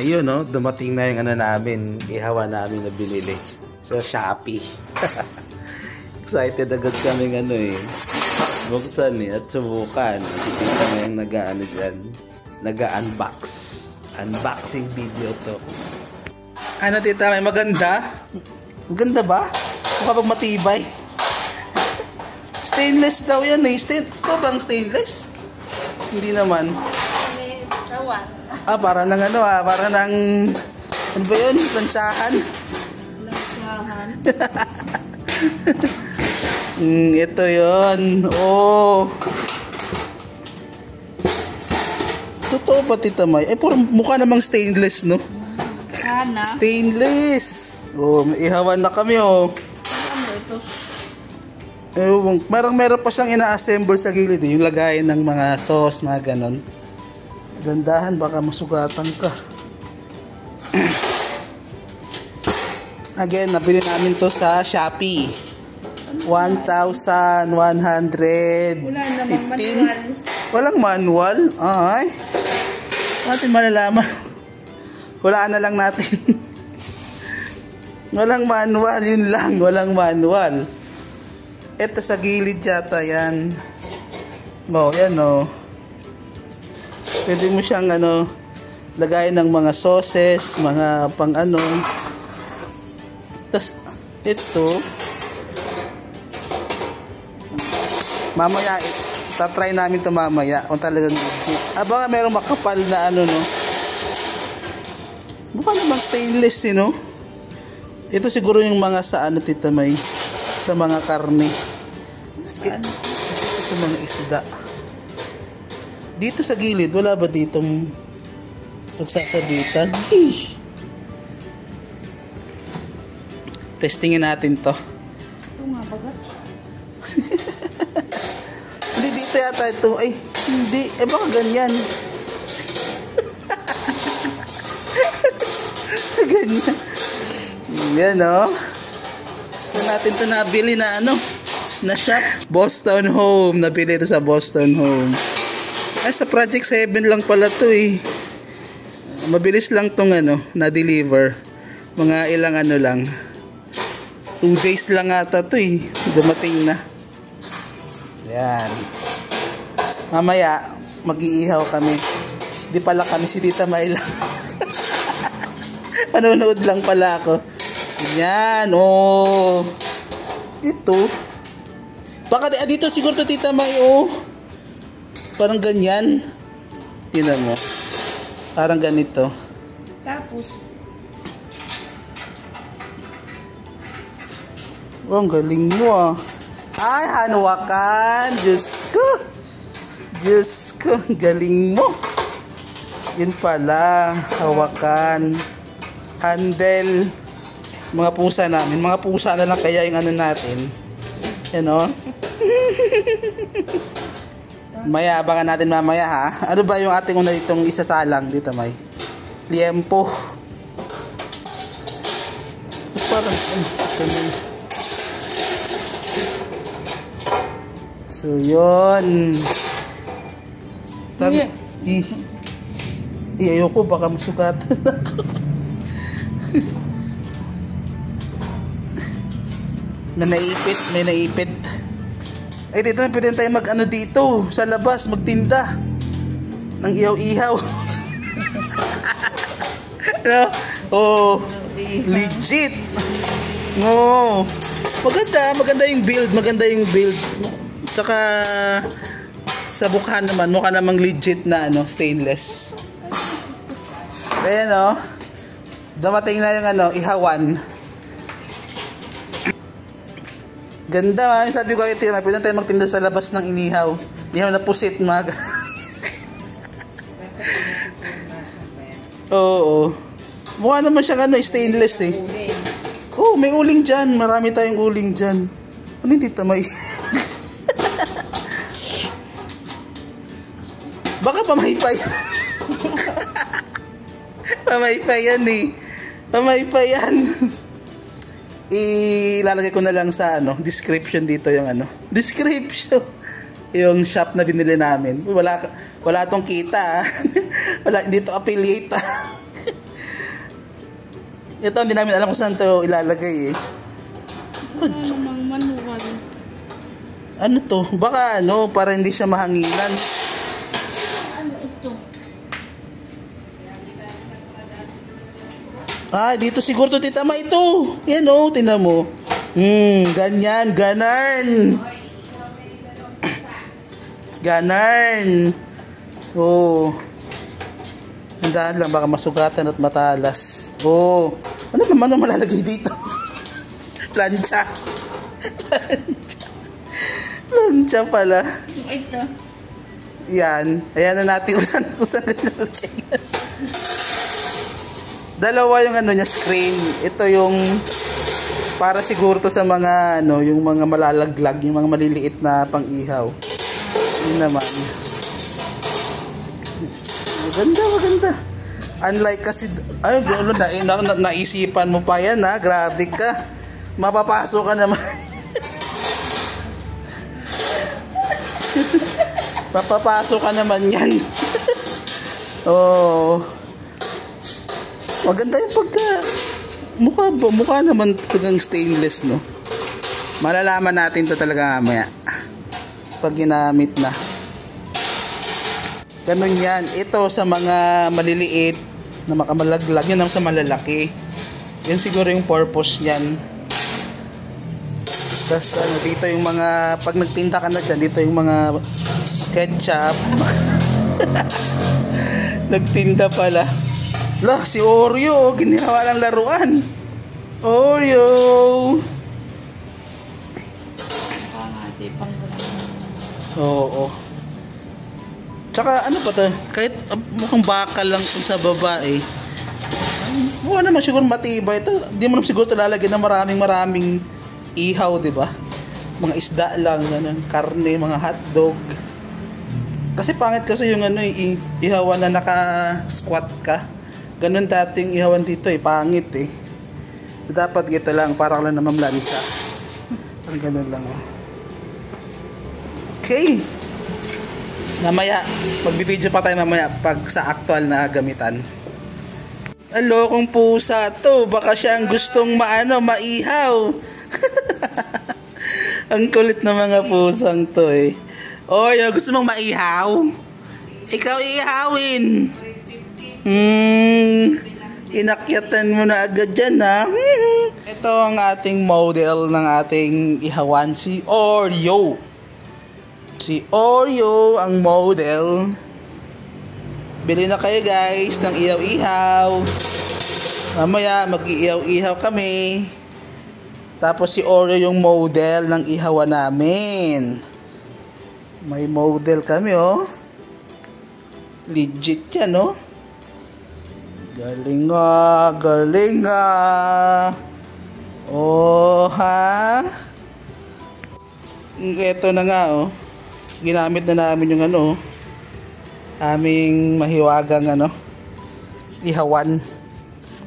Ayun, no? Dumating na yung ano namin, ihawa namin na binili sa Shopee. Excited agad kaming ano eh. Buksan eh, at subukan. Kita na yung nag-ano dyan. Nag-unbox. Unboxing video to. Ano tita, may maganda? Maganda ba? Mukha pag matibay. Stainless daw yan eh. Ito bang stainless? Hindi naman. Para ng ano para ng ano ba yun? Lansyahan? Lansyahan. Ito yun. Oh. Totoo ba tita May? Puro mukha namang stainless, no? Sana. Stainless. Oh, may ihawan na kami, oh. Ano ito? Meron pa siyang ina-assemble sa gilid, eh. Yung lagayan ng mga sauce, mga ganon. Gandahan, baka masugatan ka. Again, nabili namin to sa Shopee. 1,115. Wala namang manual. Walang manual? Ay. Natin malalaman. Hulaan na lang natin. Walang manual, yun lang. Walang manual. Ito sa gilid yata yan. Oh, yan oh. Pwede mo siyang ano, lagayan ng mga sauces, mga pang ano. Tapos ito, mamaya, tatry namin ito mamaya kung talagang legit. Baka merong makapal na ano, no? Mukha namang stainless, eh, no? Ito siguro yung mga sa ano, tita May, sa mga karne. Sa mga isda. Dito sa gilid, wala ba ditong pagsasabitan? Testingin natin to. Ito nga bagat. Hindi dito yata ito. Ay, hindi. Baka ganyan. Ganyan. Yan, oh. Saan natin ito nabili na ano? Na shop? Boston Home. Nabili ito sa Boston Home. Ay, sa Project 7 lang pala to eh. Mabilis lang tong ano, na-deliver. Mga ilang ano lang. 2 days lang ata to eh. Dumating na. Yan. Mamaya, mag-iihaw kami. Di pala kami si Tita Mayla. Panonood lang pala ako. Yan, oh. Ito. Baka dito siguro to Tita May, oh. Parang ganyan. Tingnan mo. Parang ganito. Tapos, oh, ang galing mo ah. Ay, hanuwakan. Diyos ko. Diyos ko. Galing mo. Yun pala. Hawakan. Handle. Mga pusa namin. Mga pusa na lang kaya yung ano natin. Yan o. Maya, abangan natin mamaya ha. Ano ba yung ating una ditong isasalang dito, May? Liempo. Parang, so, yun. Ayoko, baka masugatan ako. May naipit. Ay, dito na pwede tayo mag-ano dito, sa labas, magtinda. Ng ihaw-ihaw. No? Oh, legit. No. Maganda yung build. Tsaka, sa bukhan naman, mukha namang legit na ano, stainless. Ayan o. Dumating na yung ano, ihawan. Ganda, sabi ko kayo, pwede tayo magtinda sa labas ng inihaw. Inihaw na pusit, mga. Oo. Mukha naman siyang ano, stainless eh. Oh, may uling dyan. Marami tayong uling dyan. Ano yung Tita May? Baka pamaypay. Pamaypay yan eh. Pamaypay yan. Ilalagay ko na lang sa ano, description dito yung ano. Description. Yung shop na binili namin. Wala tong kita. Wala, hindi to affiliate. Ito, hindi namin alam kung saan to ilalagay eh. Ano namang manual. Ano to? Baka ano, para hindi siya mahanginan. Ano ito? Ah, dito siguro to tita ma ito. Yan oh, tingnan mo. Ganyan, ganan. Ganan. Oh. Handaan lang, baka masugatan at matalas. Oh. Ano naman ang malalagay dito? Plancha. Plancha pala. Ito. Yan. Ayan na natin kung saan nilalagay yan. Dalawa yung ano niya, screen. Ito yung para siguro to sa mga ano, yung mga malalaglag, yung mga maliliit na pang-ihaw. Yun naman. Maganda, maganda. Unlike kasi, ay, naisipan mo pa yan ha, grabe ka. Mapapasok ka naman. Mapapasok ka naman yan. Oh. Maganda yung pagka, mukha naman talagang stainless, no? Malalaman natin to talaga mamaya. Pag ginamit na. Ganun yan. Ito sa mga maliliit na makamalaglag. Yun ang sa malalaki. Yun siguro yung purpose niyan. Tapos ano, dito yung mga, pag nagtinda ka na dyan, dito yung mga ketchup. Nagtinda pala. Lah, si Oreo. Ginawa ng laruan. Oreo. Oo. Tsaka ano pa to? Kahit mukhang bakal lang kung sa babae. Mukha naman siguro matibay. Ito, di mo naman siguro talalagyan ng maraming ihaw, di ba? Mga isda lang, ganun, karne, mga hotdog. Kasi pangit kasi yung ano, ihawan na naka-squat ka. Ganun dating ihawan dito eh, pangit eh. So dapat gito lang, parang lang na mamlansya. Parang ganun lang. Okay. Mamaya, magbibideo pa tayo mamaya pag sa actual na gamitan. Hello, kung pusa to, baka siya ang gustong maihaw. Ang kulit na mga pusang to eh. Oy, gusto mong maihaw? Ikaw ihawin. Inakyatan mo na agad dyan ha. Ito ang ating model ng ating ihawan, si Oreo. Si Oreo ang model. Bili na kayo guys ng ihaw-ihaw. Mamaya mag-ihaw-ihaw kami. Tapos si Oreo yung model ng ihawan namin. May model kami oh. Legit yan oh. Galing nga, galing nga. Oh ha. Ito na nga oh. Ginamit na namin yung ano, aming mahiwagang ano, ihawan.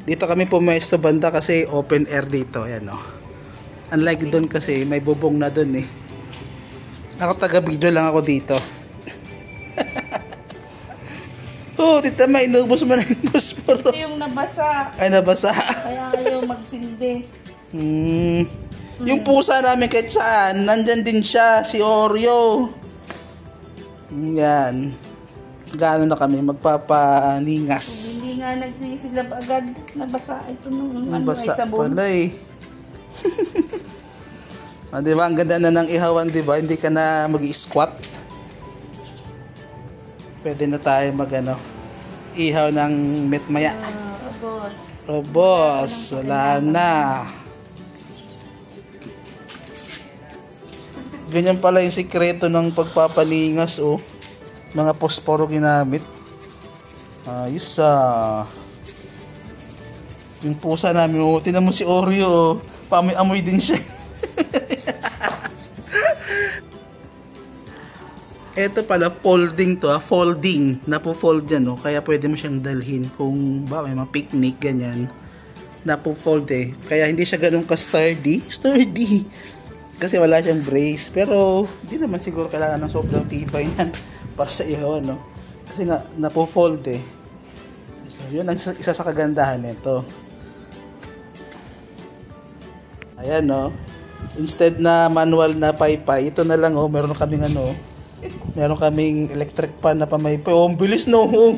Dito kami pumesto banda kasi open air dito, ayan oh. Unlike doon kasi may bubong na doon eh. Ako taga video lang ako dito. Oh, tita may inubos mo na yung posporo. Ito yung nabasa. Ay, nabasa. Kaya ayaw magsindi. Yung pusa namin kahit saan, nandyan din siya, si Oreo. Yan. Gano'n na kami magpapaningas. Hindi nga nagsisilab agad. Nabasa ito nung Nabasa ay sabon. pala eh. Ah, diba? Ang ganda na ng ihawan, diba? Hindi ka na mag-i-squat. Pwede na tayo mag-ano, ihaw ng metmaya. Boss. Oh, boss. Wala na. Ganyan pala yung sikreto ng pagpapaningas, oh. Mga posporo ginamit. Ayos ah. Yung pusa namin, oh. Tinan mo si Oreo, oh. Paamoy-amoy din siya. Ito pala, folding to, folding. Napo-fold yan, oh. Kaya pwede mo siyang dalhin kung ba may mga picnic, ganyan. Napo-fold eh. Kaya hindi siya ganun ka-sturdy. Sturdy. Kasi wala siyang brace. Pero, hindi naman siguro kailangan ng sobrang tibay yan para sa ihawan, no? Kasi nga, napo-fold eh. So, yun ang isa sa kagandahan nito. Ayan, no. Instead na manual na paypay, ito na lang, oh. Meron kaming ano, meron kaming electric pan na pamaypay. Oh, ang bilis, no. Oh.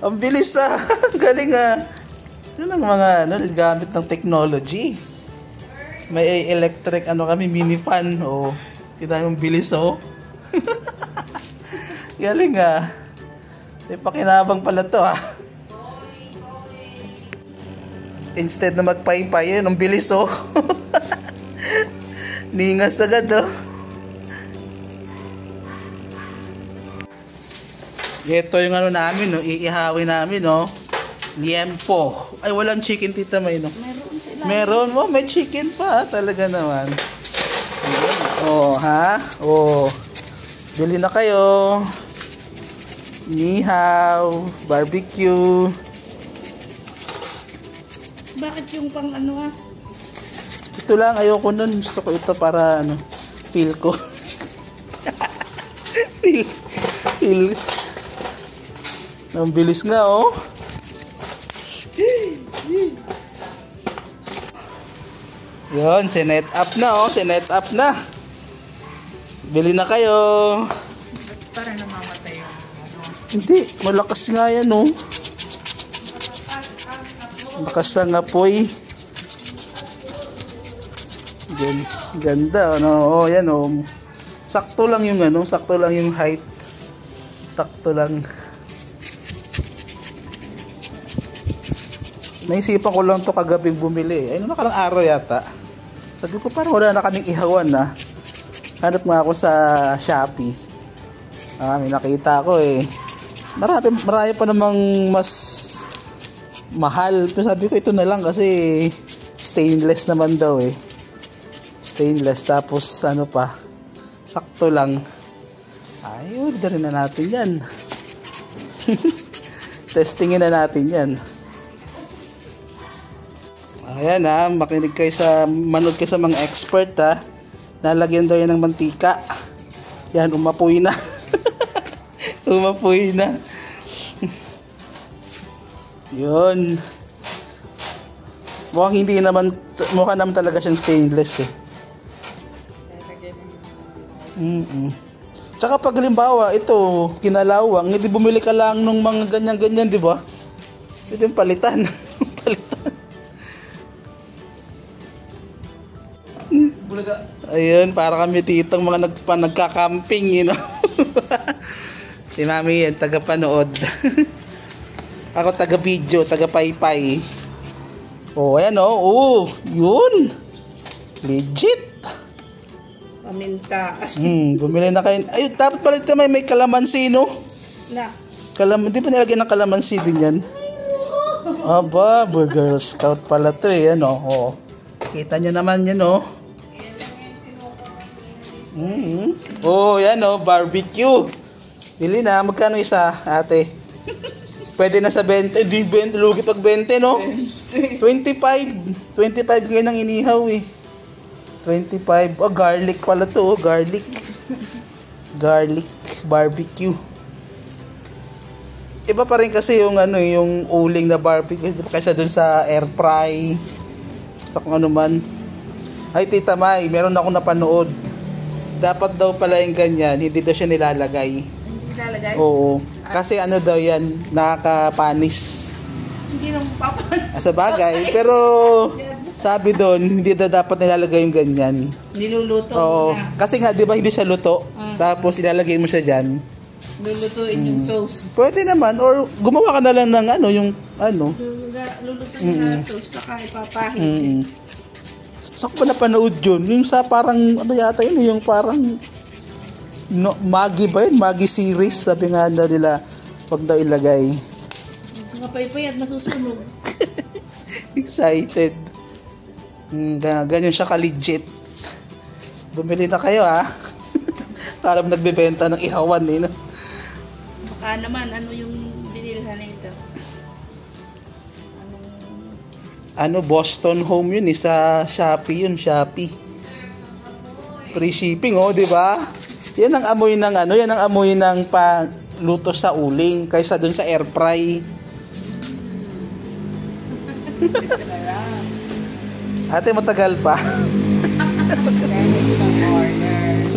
Ang bilis, ah. Galing, ah. Yun ang mga, ano, gamit ng technology. May electric, ano kami, mini fan. Oh. Kita yung bilis, oh. Galing, ah. May pakinabang pala to, ah. Instead na magpaypay, yun, ang bilis, oh. Ningas agad, oh. Ito yung ano namin, no, iihawin namin, no. Liempo. Ay, walang chicken, Tita May, no. Meron sila. Meron, oh, may chicken pa, talaga naman. Oh, ha? Oh. Bili na kayo. Nihaw, barbecue. Bakit yung pang ano ah? Ito lang, ayoko nun. Gusto ko ito para, ano, feel ko. feel. Ang bilis nga, oh. Yun, sinet up na, oh. Sinet up na. Bili na kayo. Para namamatay yung ano. Hindi, malakas nga yan, oh. Malakas ang apoy. Ganda, ano, oh, yan, oh. Sakto lang yung, ano, sakto lang yung height. Sakto lang. Naisipan ko lang to kagabing bumili. Ay, nakarang araw yata. Sabi ko, parang wala na kaming ihawan, na. Hanap nga ako sa Shopee. May nakita ko, eh. Marami pa namang mas mahal. Pero sabi ko, ito na lang kasi stainless naman daw, eh. Stainless. Tapos, ano pa, sakto lang. Ay, orderin na natin yan. Testingin na natin yan. Ayan, ha, makinig kayo manood kayo sa mga expert, ha. Nalagyan daw yan ng mantika. Yan, umapoy na. Umapoy na. Yun. Mukha naman talaga siyang stainless, eh. Tsaka pag halimbawa, ito, kinalawang, hindi bumili ka lang nung mga ganyan-ganyan, di ba? Ito yung palitan. Palitan. Bulaga. Ayun, para kami titong mga nagkakamping, you know. Si Mami yan, taga-panood. Ako taga-video, taga-paypay. Oh, ayan, oh. Oh, yun. Legit. Paminta. Bumili na kayo. Ayun, dapat pala ito may kalamansi, no? Na. Di pa nilagyan ng kalamansi din yan? Aba, Girl Scout pala to, eh. Ano, oh. Kita nyo naman yan, oh. Oh, yan, oh. Barbecue. Bili na. Magkano isa, ate? Pwede na sa 20. Di 20. Lugi pag 20, no? 25. 25 ngayon ang inihaw, eh. 25. Oh, garlic pala to, oh. Garlic. Garlic barbecue. Iba pa rin kasi yung ano, yung uling na barbecue kaysa dun sa air fry. Basta kung ano man. Ay, Tita May, meron akong napanood. Dapat daw pala yung ganyan, hindi daw siya nilalagay. Hindi nilalagay? Oo. Kasi ano daw yan, nakakapanis. Hindi nang papanis. Sa bagay, pero sabi doon, hindi daw dapat nilalagay yung ganyan. Niluluto Oo. na. Kasi nga, di ba hindi siya luto? Tapos ilalagay mo siya dyan. Lulutuin yung sauce. Pwede naman, or gumawa ka na lang ng ano, yung ano. Lulutuin na sauce, saka ipapahit. Saan ko pa napanood yun? Yung sa parang, ano yata yun, yung parang Maggi ba yun? Maggi series, sabi nga daw nila, wag daw ilagay. Kapaypay at masusunog. Excited. Ganyan siya ka-legit. Bumili na kayo, ha? Para nagbebenta ng ihawan, eh, no? Baka naman, ano yung binilhan nito? Ano, Boston Home yun, sa Shopee yun, Shopee. Free shipping, oh, di ba? Yan ang amoy ng ano, yan ang amoy ng luto sa uling kaysa dun sa air fry. Ate, matagal pa. Dahil isang order.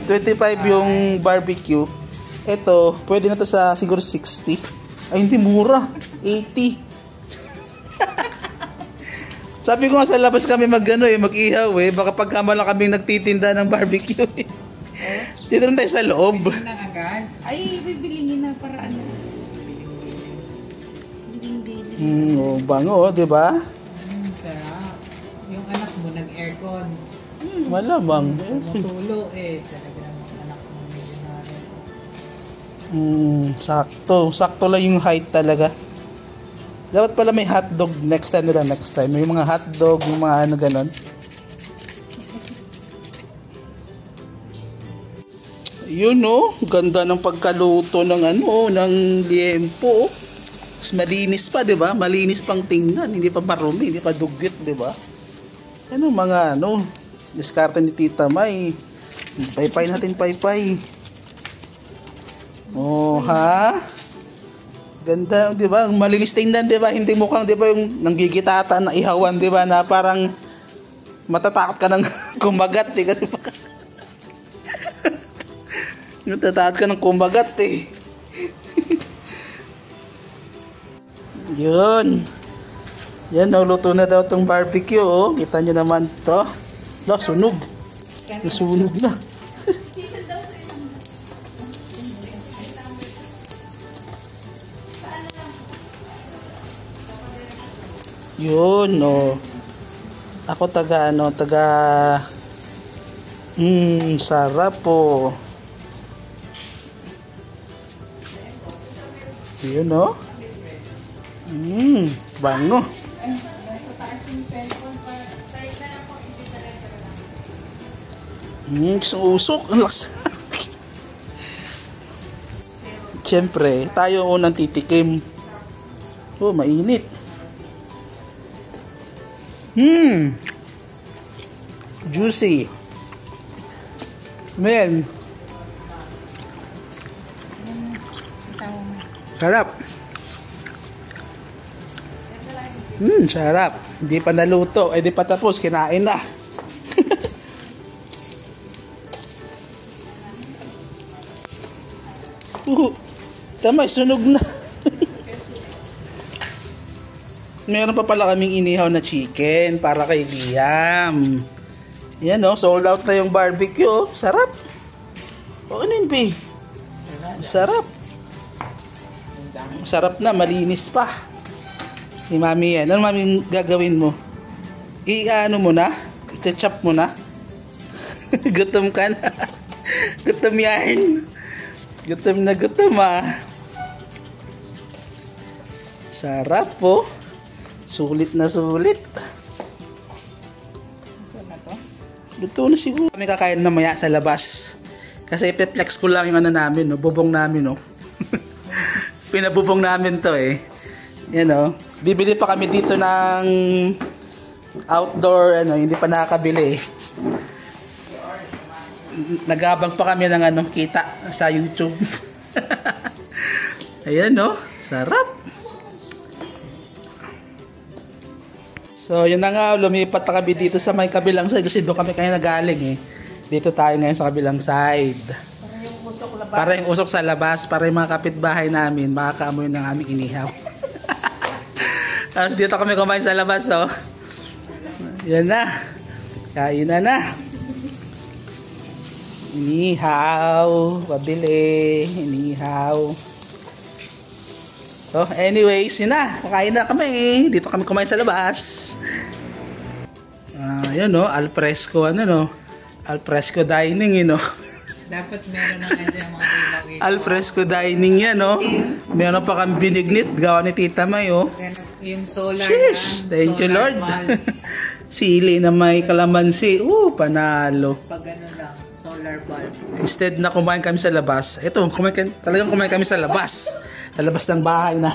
25 yung barbecue. Ito, pwede na to sa siguro 60. Ay, hindi mura. 80. Sabi ko nga sa labas kami mag-ihaw baka pagkama lang kami nagtitinda ng barbecue Dito na tayo sa loob. Bili na agad. Ay, bibilingin na para ano. Biling-biling. Bango, di ba? Sarap. Yung anak mo nag-aircon. Malamang. Tumutulo talaga namang anak mo millionaire. Sakto lang yung height talaga. Dapat pala may hotdog next time. May mga hotdog, yung mga ano ganon. Yun ganda ng pagkaluto ng ng liempo. Mas malinis pa, 'di ba? Malinis pang tingnan, hindi pa marumi, hindi pa dugyot, 'di ba? Mga diskarte ni Tita May. Paypay natin, paypay. Ha? Ganda, 'di ba? Malinis tingnan, 'di ba? Hindi mukhang 'di ba yung nanggigitata na ihawan, 'di ba? Na parang matatakot ka nang kumagat kasi natatakot ka ng kumagat Yun. Yan, luto na daw itong barbecue Kita nyo naman to. Sunog. Nasunog na. Yun, Ako sarap Yun bango. Usok. Ang lakas. Siyempre, tayo unang titikim. Mainit. Juicy. Man. Sarap. Sarap. Hindi pa naluto. Di pa tapos. Kinain na. Tama, sunog na. Meron pa pala kaming inihaw na chicken para kay Liam. Yan sold out na yung barbecue. Sarap. Ano yun, P? Sarap. Sarap na, malinis pa. Si Mami yan. Ano Mami gagawin mo? I-ano mo na? I-chop mo na? Gutom ka na. Gutom yan. Gutom na gutom Sarap Sulit na sulit. Luto na siguro. Kami kakain na maya sa labas. Kasi ipeplex ko lang yung namin, bubong namin, Pinabubong namin to, Yan, Bibili pa kami dito ng outdoor, hindi pa nakakabili, Nagabang pa kami ng kita sa YouTube. Ayan, Sarap. So, yun na nga, lumipat na kami dito sa may kabilang side kasi doon kami kaya nagaling, Dito tayo ngayon sa kabilang side. Para yung usok sa labas, para yung mga kapitbahay namin makakaamoy ng aming inihaw. Tapos dito kami kumain sa labas, Yan na. Kain na. Inihaw. Pabili. Inihaw. So, anyways, yun na. Kakain na kami. Dito kami kumain sa labas. Yan, Alfresco, Alfresco dining, Dapat meron na dyan mga ilaw. Alfresco dining yan, Meron pa kami binignit. Gawa ni Tita May, Yung solar. Sheesh, thank you, Lord. Sili na may kalamansi. Panalo. Pag lang, solar bulb. Instead na kumain kami sa labas. Talagang kumain kami sa labas. Sa labas ng bahay na.